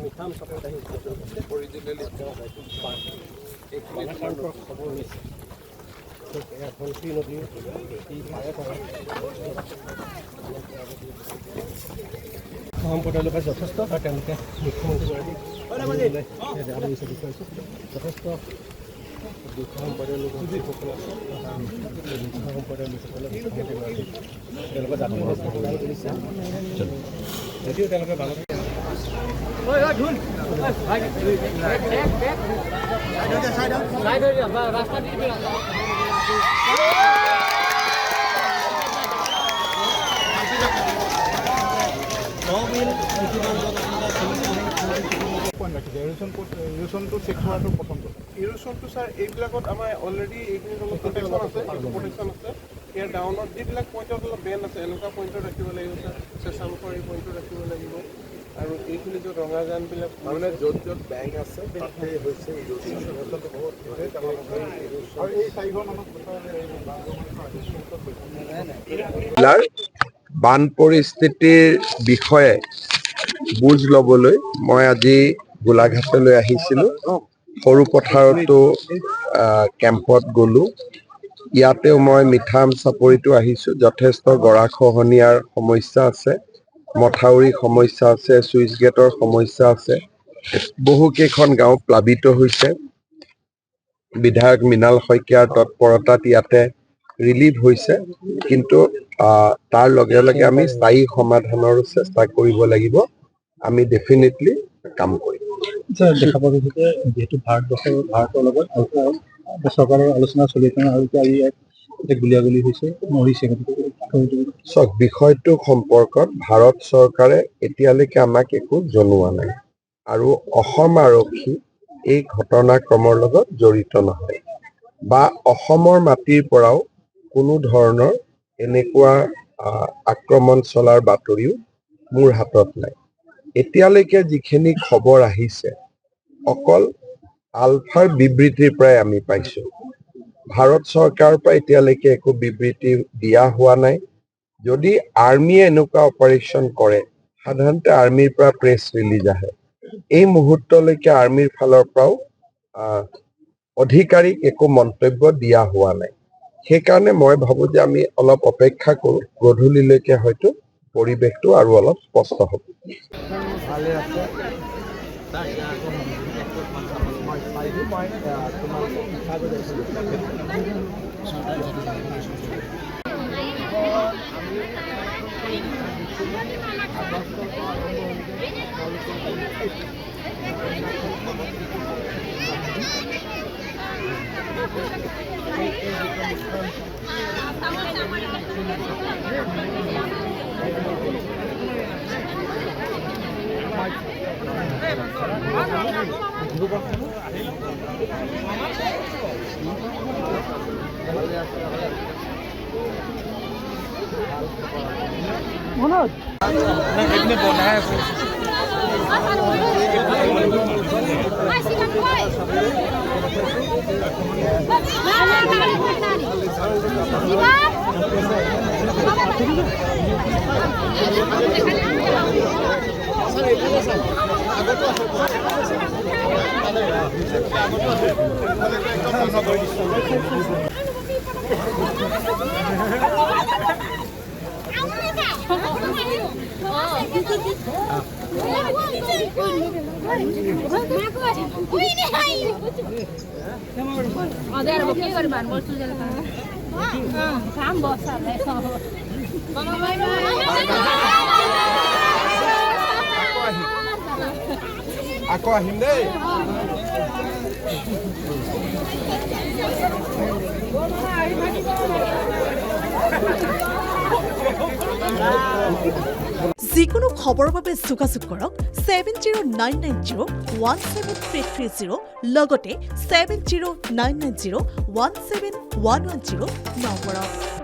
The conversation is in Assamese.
মিঠাম চাপত আহি অৰিজিনেলি খবৰ হৈছে ধনশী নদীৰ পাৰে থকা সম্প্ৰদায়ৰ লোকে যথেষ্ট আৰু তেওঁলোকে মুখ্যমন্ত্ৰীগৰাকীক দেখুৱাইছে যথেষ্ট দুখীয়া সম্প্ৰদায়ৰ লোকসকলে সম্প্ৰদায়ৰ লোকসকলে মুখ্যমন্ত্ৰীগৰাকীক তেওঁলোকৰ জাতীয় প্ৰদান কৰিছে যদিও তেওঁলোকে বানত ইৰোশ্যনটো চেক কৰাটো প্ৰথম কথা ইৰোশ্যনটো ছাৰ এইবিলাকত আমাৰ অলৰেডি এইখিনি প্ৰটেকশ্যন আছে প্ৰটেকশ্যন আছে ইয়াৰ ডাউনত যিবিলাক পইণ্টত অলপ বেণ্ড আছে এনেকুৱা পইণ্টত ৰাখিব লাগিব ছাৰ চেঁচামুখৰ এই পইণ্টত ৰাখিব লাগিব আৰু এইখিনি য'ত ৰঙা জানবিলাক মানে য'ত য'ত বেংক আছে তাতে হৈছে জিলাৰ বান পৰিস্থিতিৰ বিষয়ে বুজ ল'বলৈ মই আজি গোলাঘাটলৈ আহিছিলোঁ সৰু পথাৰতো কেম্পত গ'লোঁ ইয়াতেও মই মিঠাম চাপৰিতো আহিছোঁ যথেষ্ট গৰাখহনীয়াৰ সমস্যা আছে মথাউৰি সমস্যা আছে চুইচ গেটৰ সমস্যা আছে বহুকেইখন গাঁও প্লাবিত হৈছে বিধায়ক মৃণাল শইকীয়াৰ তৎপৰতাত ইয়াতে ৰিলিফ হৈছে কিন্তু তাৰ লগে লগে আমি স্থায়ী সমাধানৰো চেষ্টা কৰিব লাগিব আমি ডেফিনেটলি কাম কৰিম দেখা পাব যে যিহেতু ভাৰতৰ লগত চৰকাৰৰ আলোচনা চলি আছে আৰু এতিয়া গুলীয়াগুলী হৈছে মৰিছে চাওক বিষয়টো সম্পৰ্কত ভাৰত চৰকাৰে এতিয়ালৈকে আমাক একো জনোৱা নাই আৰু অসম আৰক্ষী এই ঘটনাক্ৰমৰ লগত জড়িত নহয় বা অসমৰ মাটিৰ পৰাও কোনো ধৰণৰ এনেকুৱা আক্ৰমণ চলাৰ বাতৰিও মোৰ হাতত নাই এতিয়ালৈকে যিখিনি খবৰ আহিছে অকল আলফাৰ বিবৃতিৰ পৰাই আমি পাইছোঁ ভাৰত চৰকাৰৰ পৰা এতিয়ালৈকে একো বিবৃতি দিয়া হোৱা নাই যদি আৰ্মিয়ে এনেকুৱা অপাৰেশ্যন কৰে সাধাৰণতে আৰ্মিৰ পৰা প্ৰেছ ৰিলিজ আহে এই মুহূৰ্তলৈকে আৰ্মিৰ ফালৰ পৰাও অধিকাৰীক একো মন্তব্য দিয়া হোৱা নাই সেইকাৰণে মই ভাবোঁ যে আমি অলপ অপেক্ষা কৰোঁ গধূলিলৈকে হয়তো পৰিৱেশটো আৰু অলপ স্পষ্ট হ'ব ভালে আছে মনোজ এখানে বনায় আছে আকৌ আহিম দেই যিকোনো খবৰৰ বাবে যোগাযোগ কৰক 7099017330 লগতে 7099017110 নম্বৰত।